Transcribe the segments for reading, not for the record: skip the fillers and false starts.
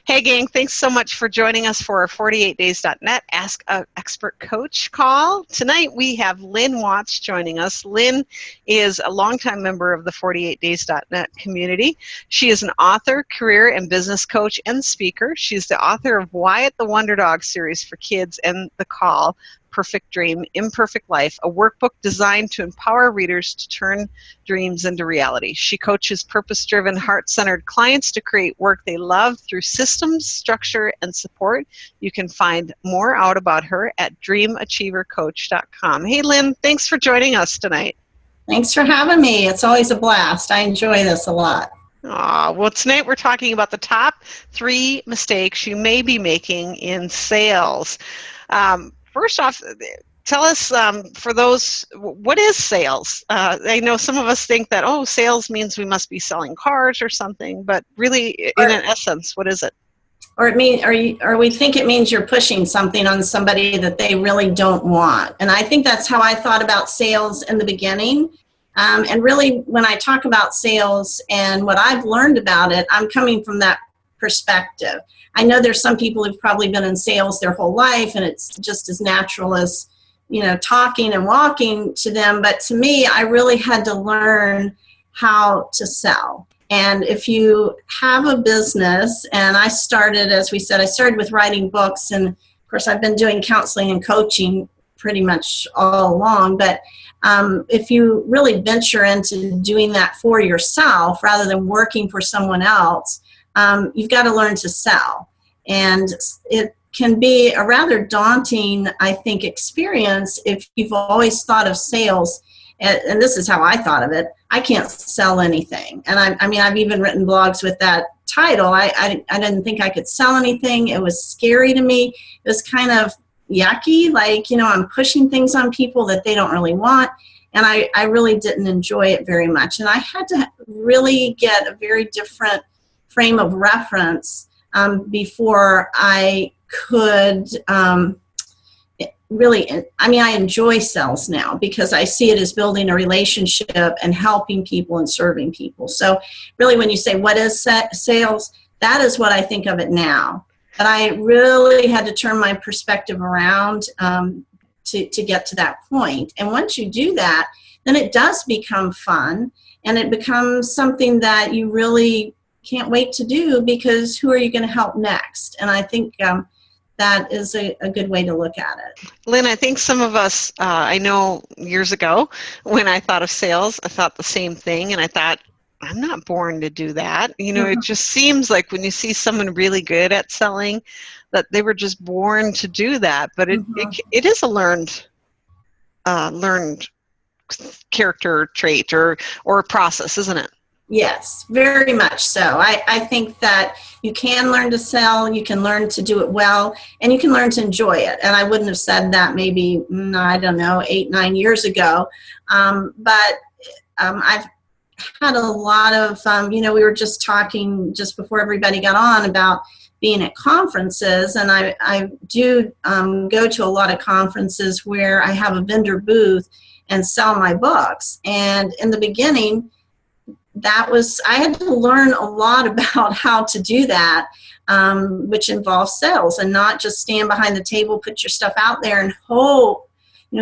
Hey gang, thanks so much for joining us for our 48days.net Ask an Expert Coach call. Tonight we have Lynne Watts joining us. Lynne is a longtime member of the 48days.net community. She is an author, career and business coach, and speaker. She's the author of Wyatt the Wonder Dog series for kids and The Call, Perfect Dream, Imperfect Life, a workbook designed to empower readers to turn dreams into reality. She coaches purpose-driven, heart-centered clients to create work they love through systems, structure, and support. You can find more out about her at dreamachievercoach.com. Hey, Lynne, thanks for joining us tonight. Thanks for having me. It's always a blast. I enjoy this a lot. Well, tonight we're talking about the top 3 mistakes you may be making in sales. First off, tell us, for those, what is sales? I know some of us think that, oh, sales means we must be selling cars or something, but really, in an essence, what is it? Or we think it means you're pushing something on somebody that they really don't want. And I think that's how I thought about sales in the beginning. And really, when I talk about sales and what I've learned about it, I'm coming from that perspective. I know there's some people who've probably been in sales their whole life and it's just as natural as, talking and walking to them. But to me, I really had to learn how to sell. And if you have a business, and I started, as we said, I started with writing books. And of course, I've been doing counseling and coaching pretty much all along. But if you really venture into doing that for yourself rather than working for someone else, you've got to learn to sell. And it can be a rather daunting, I think, experience if you've always thought of sales, and this is how I thought of it, I can't sell anything. And I've even written blogs with that title. I didn't think I could sell anything. It was scary to me. It was kind of yucky, like, I'm pushing things on people that they don't really want. And I really didn't enjoy it very much. And I had to really get a very different frame of reference before I could really, I enjoy sales now because I see it as building a relationship and helping people and serving people. So really, when you say what is sales, that is what I think of it now. But I really had to turn my perspective around to get to that point. And once you do that, then it does become fun and it becomes something that you really can't wait to do, because who are you going to help next? And I think that is a good way to look at it. Lynne, I think some of us, I know years ago when I thought of sales, I thought the same thing, and I thought, I'm not born to do that. It just seems like when you see someone really good at selling, that they were just born to do that. But it is a learned character trait or process, isn't it? Yes, very much so. I think that you can learn to sell, you can learn to do it well, and you can learn to enjoy it. And I wouldn't have said that maybe, 8-9 years ago. But I've had a lot of, we were just talking just before everybody got on about being at conferences. And I do go to a lot of conferences where I have a vendor booth and sell my books. And in the beginning, I had to learn a lot about how to do that, which involves sales, and not just stand behind the table, put your stuff out there and hope,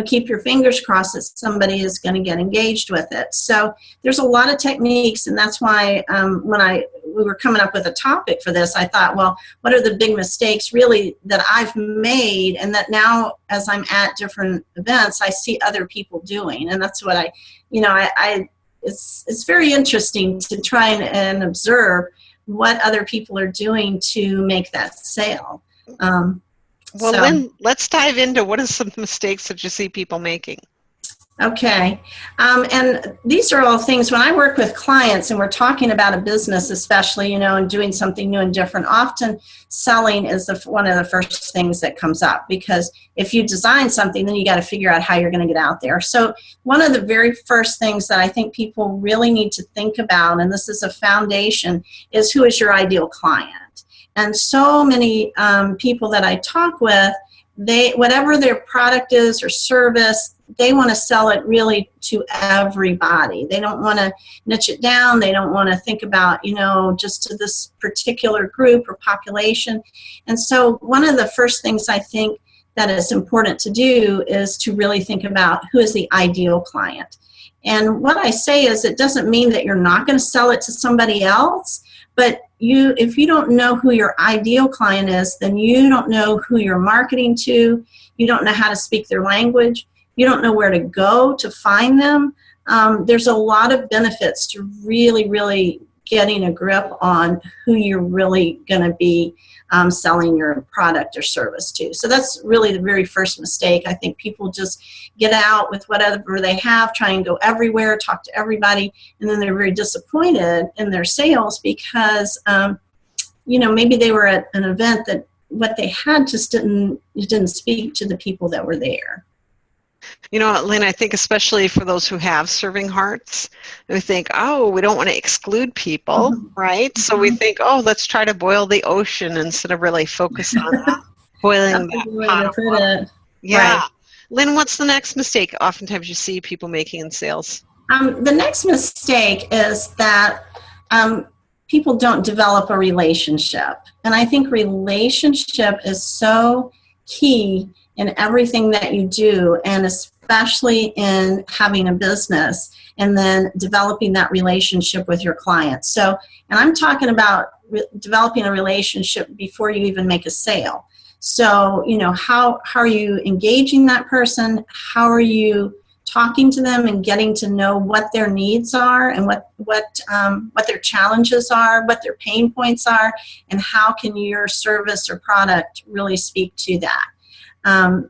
keep your fingers crossed that somebody is going to get engaged with it. So there's a lot of techniques, and that's why when we were coming up with a topic for this, I thought, well, what are the big mistakes really that I've made, and that now as I'm at different events, I see other people doing. And that's what it's very interesting to try and observe what other people are doing to make that sale. Lynne, let's dive into what are some mistakes that you see people making. Okay. And these are all things, when I work with clients and we're talking about a business especially, and doing something new and different, often selling is one of the first things that comes up, because if you design something, then you got to figure out how you're going to get out there. So one of the very first things that I think people really need to think about, and this is a foundation, is who is your ideal client. And so many people that I talk with, whatever their product is or service, they want to sell it really to everybody. They don't want to niche it down. They don't want to think about, just to this particular group or population. And so one of the first things I think that is important to do is to really think about who is the ideal client. And what I say is, it doesn't mean that you're not going to sell it to somebody else, but if you don't know who your ideal client is, then you don't know who you're marketing to, you don't know how to speak their language, you don't know where to go to find them. There's a lot of benefits to really, really getting a grip on who you're really going to be selling your product or service to. So that's really the very first mistake. I think people just get out with whatever they have, try and go everywhere, talk to everybody, and then they're very disappointed in their sales because, maybe they were at an event that what they had just didn't speak to the people that were there. Lynn, I think especially for those who have serving hearts, we think, oh, we don't want to exclude people, right? So we think, oh, let's try to boil the ocean instead of really focus on that, boiling that pot of water. Yeah. Right. Lynn, what's the next mistake oftentimes you see people making in sales? The next mistake is that people don't develop a relationship. And I think relationship is so key in everything that you do, and especially in having a business and then developing that relationship with your clients. So, and I'm talking about developing a relationship before you even make a sale. So, how are you engaging that person? How are you talking to them and getting to know what their needs are and what their challenges are, what their pain points are, and how can your service or product really speak to that? An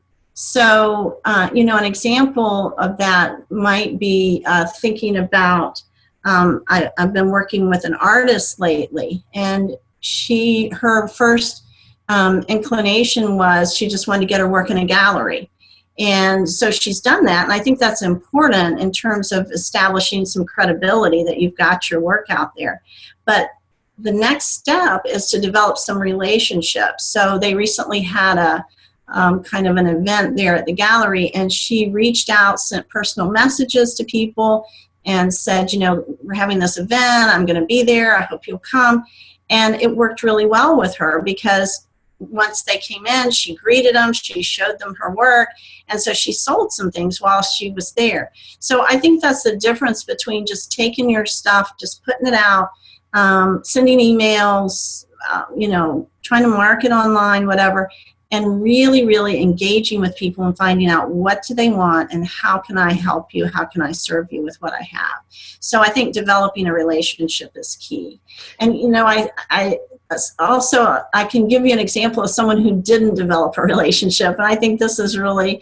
example of that might be thinking about, I've been working with an artist lately, and her first inclination was she just wanted to get her work in a gallery. And so she's done that, and I think that's important in terms of establishing some credibility that you've got your work out there. But the next step is to develop some relationships. So they recently had a kind of an event there at the gallery, and she reached out, sent personal messages to people and said, we're having this event, I'm going to be there, I hope you'll come. And it worked really well with her because once they came in, she greeted them, she showed them her work, and so she sold some things while she was there. So I think that's the difference between just taking your stuff, just putting it out, sending emails, trying to market online, whatever, and really, really engaging with people and finding out what do they want and how can I help you, how can I serve you with what I have. So I think developing a relationship is key. And I can give you an example of someone who didn't develop a relationship, and I think this is really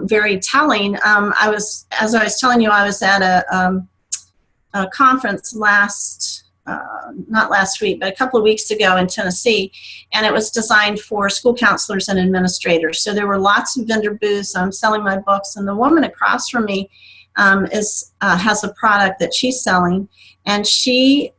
very telling. As I was telling you, I was at a conference not last week, but a couple of weeks ago in Tennessee, and it was designed for school counselors and administrators. So there were lots of vendor booths. I'm selling my books, and the woman across from me has a product that she's selling, and she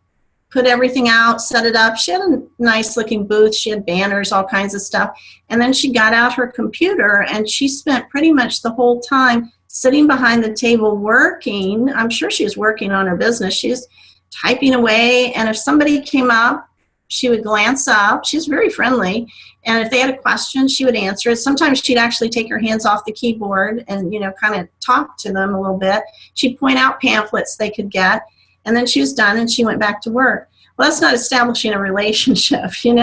put everything out, set it up. She had a nice looking booth. She had banners, all kinds of stuff. And then she got out her computer, and she spent pretty much the whole time sitting behind the table working. I'm sure she was working on her business. She's typing away, and if somebody came up, she would glance up. She's very friendly, and if they had a question, she would answer it. Sometimes she'd actually take her hands off the keyboard and kind of talk to them a little bit. She'd point out pamphlets they could get, and then she was done and she went back to work. Well, that's not establishing a relationship, and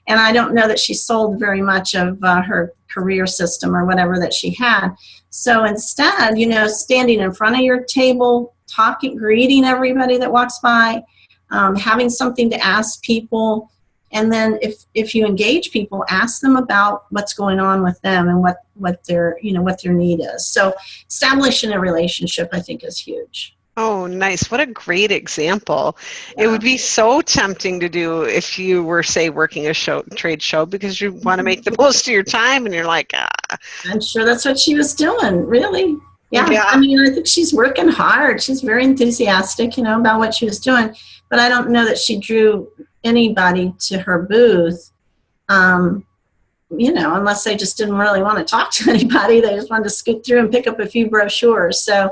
I don't know that she sold very much of her career system or whatever that she had. So instead, standing in front of your table, talking, greeting everybody that walks by, having something to ask people, and then if you engage people, ask them about what's going on with them and what their need is. So establishing a relationship, I think, is huge. Oh, nice. What a great example. Yeah. It would be so tempting to do if you were, say, working a trade show, because you want to make the most of your time, and you're like, I'm sure that's what she was doing, really. Yeah. I think she's working hard. She's very enthusiastic, about what she was doing. But I don't know that she drew anybody to her booth, unless they just didn't really want to talk to anybody, they just wanted to scoot through and pick up a few brochures. So,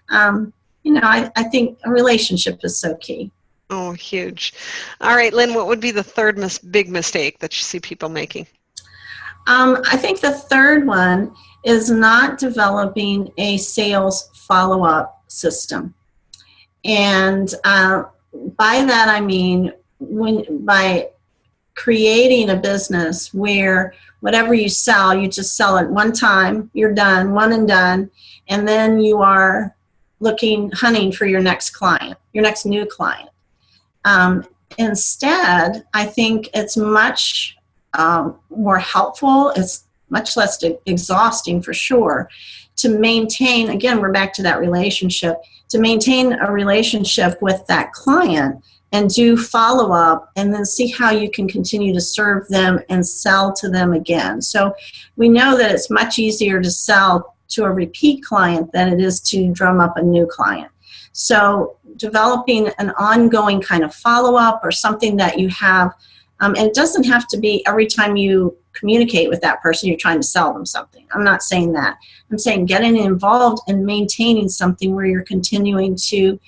I think a relationship is so key. Oh, huge. All right, Lynn, what would be the third big mistake that you see people making? I think the third one is not developing a sales follow-up system. And by that I mean by creating a business where whatever you sell, you just sell it one time, you're done, one and done, and then you are hunting for your next client, your next new client. Instead, I think it's much more helpful, it's much less exhausting for sure, to maintain, again, we're back to that relationship, to maintain a relationship with that client and do follow-up and then see how you can continue to serve them and sell to them again. So we know that it's much easier to sell to a repeat client than it is to drum up a new client. So developing an ongoing kind of follow-up or something that you have, and it doesn't have to be every time you communicate with that person you're trying to sell them something. I'm not saying that. I'm saying getting involved and maintaining something where you're continuing to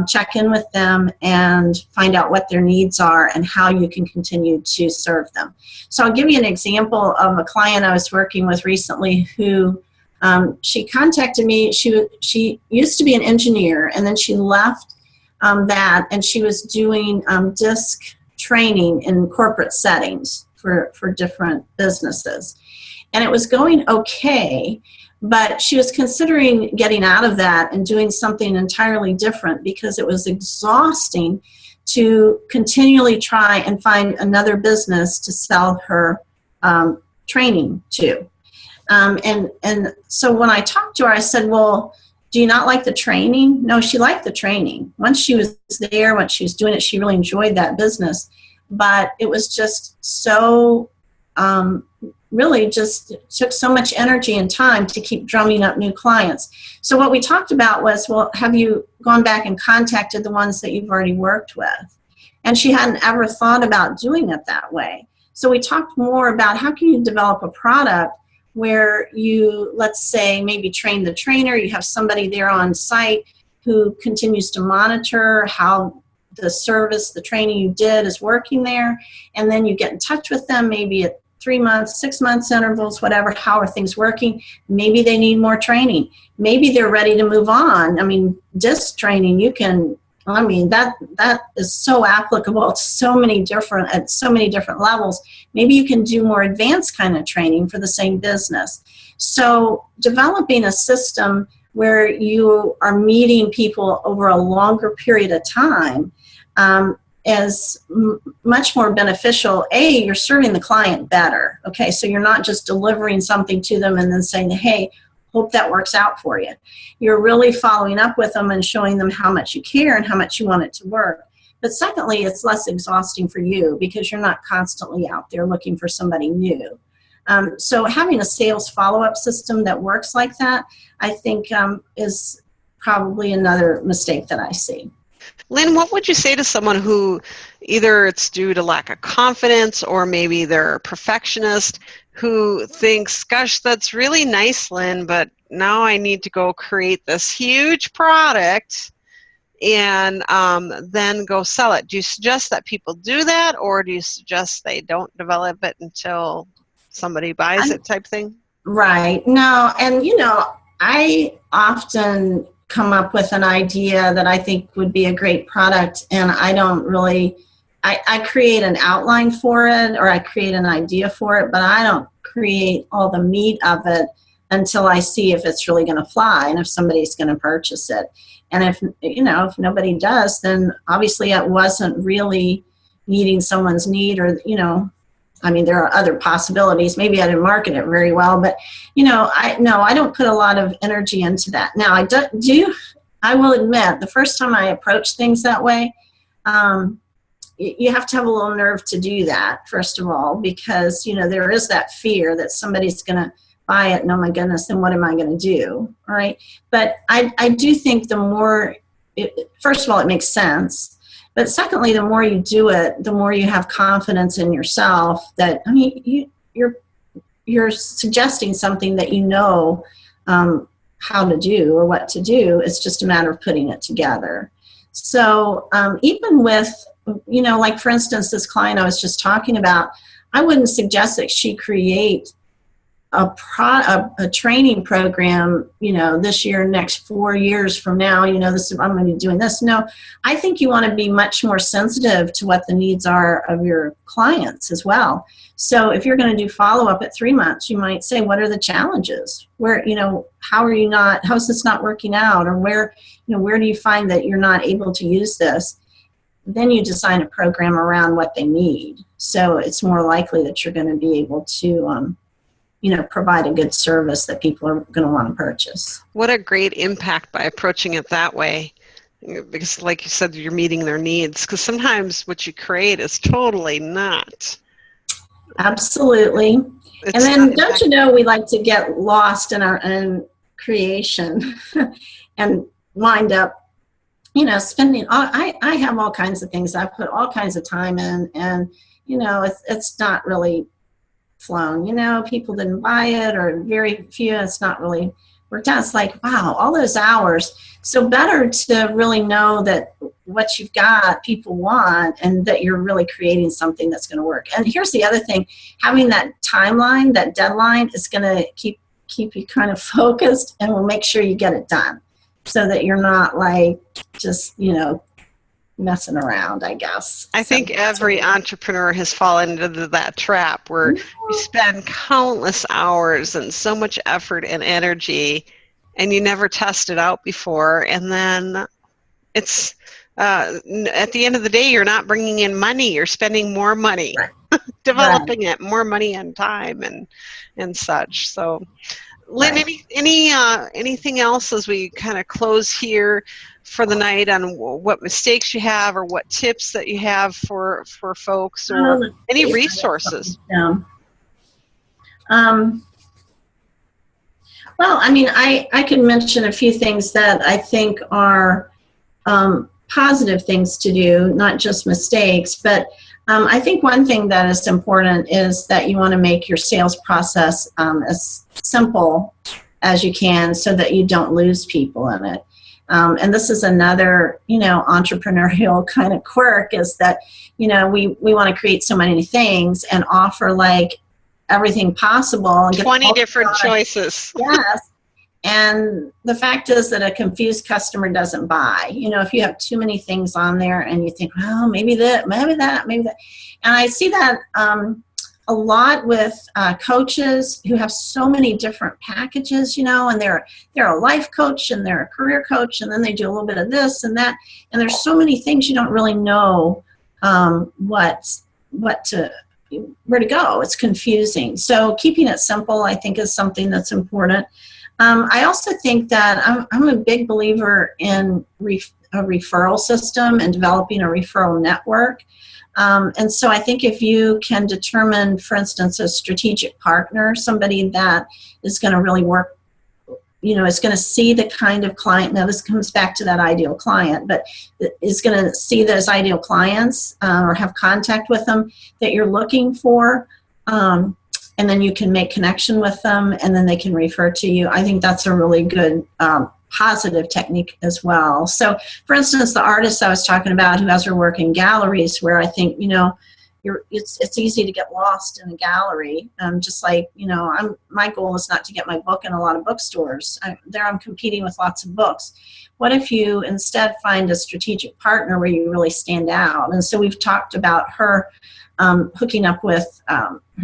check in with them and find out what their needs are and how you can continue to serve them. So I'll give you an example of a client I was working with recently who she contacted me. She used to be an engineer, and then she left that, and she was doing disc training in corporate settings for different businesses. And it was going okay, but she was considering getting out of that and doing something entirely different because it was exhausting to continually try and find another business to sell her training to. And so when I talked to her, I said, well, do you not like the training? No, she liked the training. Once she was there, once she was doing it, she really enjoyed that business. But it was just so, really just took so much energy and time to keep drumming up new clients. So what we talked about was, well, have you gone back and contacted the ones that you've already worked with? And she hadn't ever thought about doing it that way. So we talked more about how can you develop a product where you, let's say, maybe train the trainer, you have somebody there on site who continues to monitor how the service, the training you did is working there, and then you get in touch with them maybe at 3 months, 6 months intervals, whatever, how are things working? Maybe they need more training. Maybe they're ready to move on. I mean, disc training, that is so applicable to at so many different levels. Maybe you can do more advanced kind of training for the same business. So developing a system where you are meeting people over a longer period of time is much more beneficial. You're serving the client better. Okay, so you're not just delivering something to them and then saying, hey, hope that works out for you. You're really following up with them and showing them how much you care and how much you want it to work. But secondly, it's less exhausting for you because you're not constantly out there looking for somebody new. So having a sales follow-up system that works like that, I think is probably another mistake that I see. Lynn, what would you say to someone who either it's due to lack of confidence or maybe they're a perfectionist who thinks, gosh, that's really nice, Lynn, but now I need to go create this huge product and then go sell it. Do you suggest that people do that, or do you suggest they don't develop it until somebody buys it type thing? Right. No, and I often come up with an idea that I think would be a great product, and I don't really, I create an outline for it, or I create an idea for it, but I don't create all the meat of it until I see if it's really going to fly and if somebody's going to purchase it. And if nobody does, then obviously it wasn't really meeting someone's need, or there are other possibilities. Maybe I didn't market it very well, but I don't put a lot of energy into that. Now I will admit, the first time I approach things that way, you have to have a little nerve to do that, first of all, because there is that fear that somebody's going to buy it, and oh my goodness, then what am I going to do? All right. But I do think the more, first of all, it makes sense. But secondly, the more you do it, the more you have confidence in yourself that, you're you're suggesting something that you know how to do or what to do. It's just a matter of putting it together. So even with, like for instance, this client I was just talking about, I wouldn't suggest that she create a training program, this year, next 4 years from now, I'm going to be doing this. No, I think you want to be much more sensitive to what the needs are of your clients as well. So if you're going to do follow-up at 3 months, you might say, what are the challenges? Where, how's this not working out? Or where do you find that you're not able to use this? Then you design a program around what they need. So it's more likely that you're going to be able to, provide a good service that people are going to want to purchase. What a great impact by approaching it that way. Because like you said, you're meeting their needs. Because sometimes what you create is totally not. Absolutely. And then don't you know, we like to get lost in our own creation and wind up, spending, I have all kinds of things. I put all kinds of time in, and, it's not really flown. People didn't buy it, or very few. It's not really worked out. It's like, wow, all those hours. So better to really know that what you've got people want, and that you're really creating something that's going to work. And here's the other thing: having that timeline, that deadline, is going to keep you kind of focused, and will make sure you get it done, so that you're not like just messing around, I guess. I think every entrepreneur has fallen into that trap where you spend countless hours and so much effort and energy, and you never test it out before, and then it's at the end of the day, you're not bringing in money. You're spending more money developing it, more money and time and such. So, Lynn, anything else as we kind of close here for the night on what mistakes you have, or what tips that you have for folks, or any resources? Well, I mean, I can mention a few things that I think are positive things to do, not just mistakes. But I think one thing that is important is that you want to make your sales process as simple as you can, so that you don't lose people in it. And this is another, entrepreneurial kind of quirk, is that, we want to create so many things and offer like everything possible. And 20 different choices. Yes. And the fact is that a confused customer doesn't buy. If you have too many things on there and you think, well, maybe that, maybe that, maybe that. And I see that a lot with coaches who have so many different packages, and they're a life coach, and they're a career coach, and then they do a little bit of this and that. And there's so many things you don't really know where to go. It's confusing. So keeping it simple, I think, is something that's important. I also think that I'm a big believer in a referral system and developing a referral network. And so I think if you can determine, for instance, a strategic partner, somebody that is going to really work, is going to see the kind of client. Now this comes back to that ideal client, but is going to see those ideal clients or have contact with them that you're looking for. And then you can make connection with them, and then they can refer to you. I think that's a really good positive technique as well. So, for instance, the artist I was talking about who has her work in galleries, where I think, it's easy to get lost in a gallery. Just like, my goal is not to get my book in a lot of bookstores. I'm competing with lots of books. What if you instead find a strategic partner where you really stand out? And so we've talked about her hooking up with,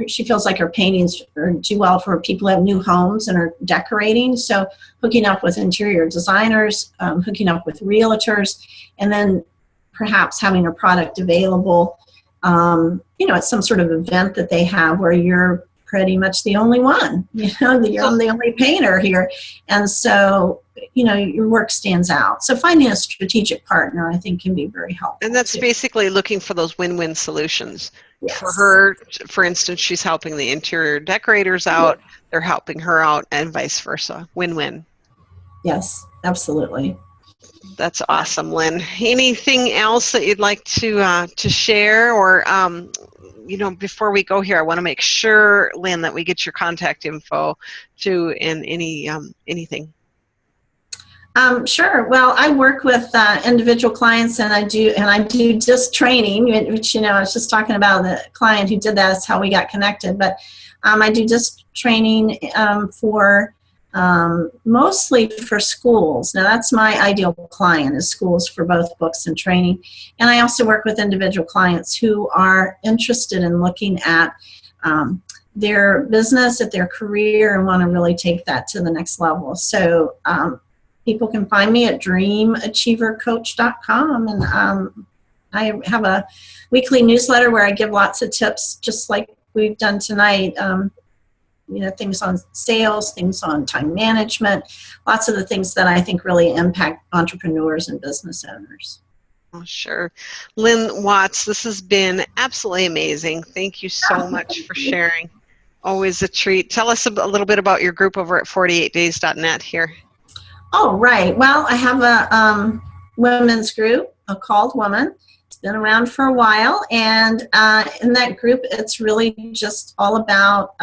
she feels like her paintings do well for people who have new homes and are decorating. So hooking up with interior designers, hooking up with realtors, and then perhaps having a product available, at some sort of event that they have where you're pretty much the only one, I'm the only painter here. And so, your work stands out. So finding a strategic partner, I think, can be very helpful. And that's basically looking for those win-win solutions. Yes. For her, for instance, she's helping the interior decorators out, they're helping her out, and vice versa. Win-win. Yes, absolutely. That's awesome, Lynn. Anything else that you'd like to share, or before we go here, I want to make sure, Lynne, that we get your contact info too, and anything. Sure. Well, I work with individual clients, and I do just training, which, I was just talking about the client who did that. That's how we got connected. But I do just training for mostly for schools. Now, that's my ideal client, is schools, for both books and training. And I also work with individual clients who are interested in looking at their business, at their career, and want to really take that to the next level. So people can find me at dreamachievercoach.com, and I have a weekly newsletter where I give lots of tips, just like we've done tonight. Things on sales, things on time management, lots of the things that I think really impact entrepreneurs and business owners. Oh, sure. Lynne Watts, this has been absolutely amazing. Thank you so much for sharing. Always a treat. Tell us a little bit about your group over at 48days.net here. Oh, right. Well, I have a women's group called Woman. It's been around for a while, and in that group, it's really just all about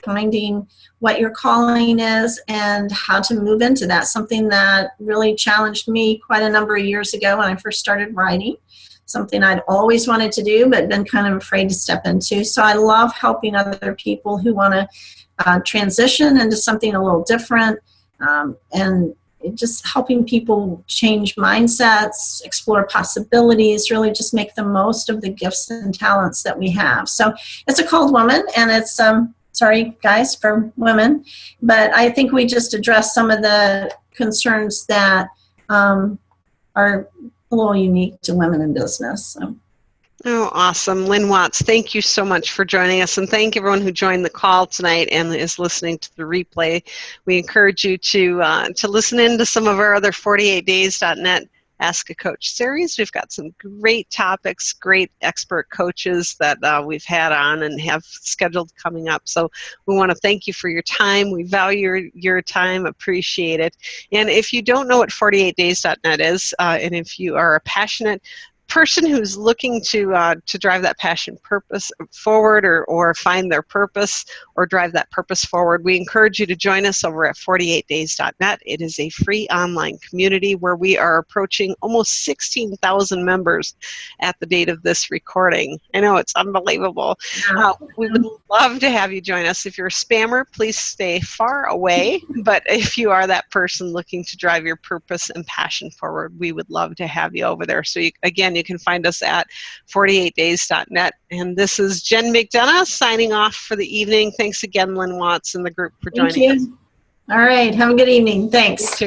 finding what your calling is and how to move into that. Something that really challenged me quite a number of years ago when I first started writing. Something I'd always wanted to do, but been kind of afraid to step into. So I love helping other people who want to transition into something a little different. And just helping people change mindsets, explore possibilities, really just make the most of the gifts and talents that we have. So it's a called Woman, and it's, sorry guys for women, but I think we just address some of the concerns that are a little unique to women in business. So. Oh, awesome. Lynne Watts, thank you so much for joining us, and thank everyone who joined the call tonight and is listening to the replay. We encourage you to listen in to some of our other 48days.net Ask a Coach series. We've got some great topics, great expert coaches that we've had on and have scheduled coming up. So we want to thank you for your time. We value your time, appreciate it. And if you don't know what 48days.net is, and if you are a passionate person who's looking to drive that passion purpose forward, or find their purpose or drive that purpose forward, we encourage you to join us over at 48days.net. It is a free online community where we are approaching almost 16,000 members at the date of this recording. I know, it's unbelievable. We would love to have you join us. If you're a spammer, please stay far away. But if you are that person looking to drive your purpose and passion forward, we would love to have you over there. So again, you can find us at 48days.net. And this is Jen McDonough signing off for the evening. Thanks again, Lynne Watts and the group, for joining us. All right. Have a good evening. Thanks.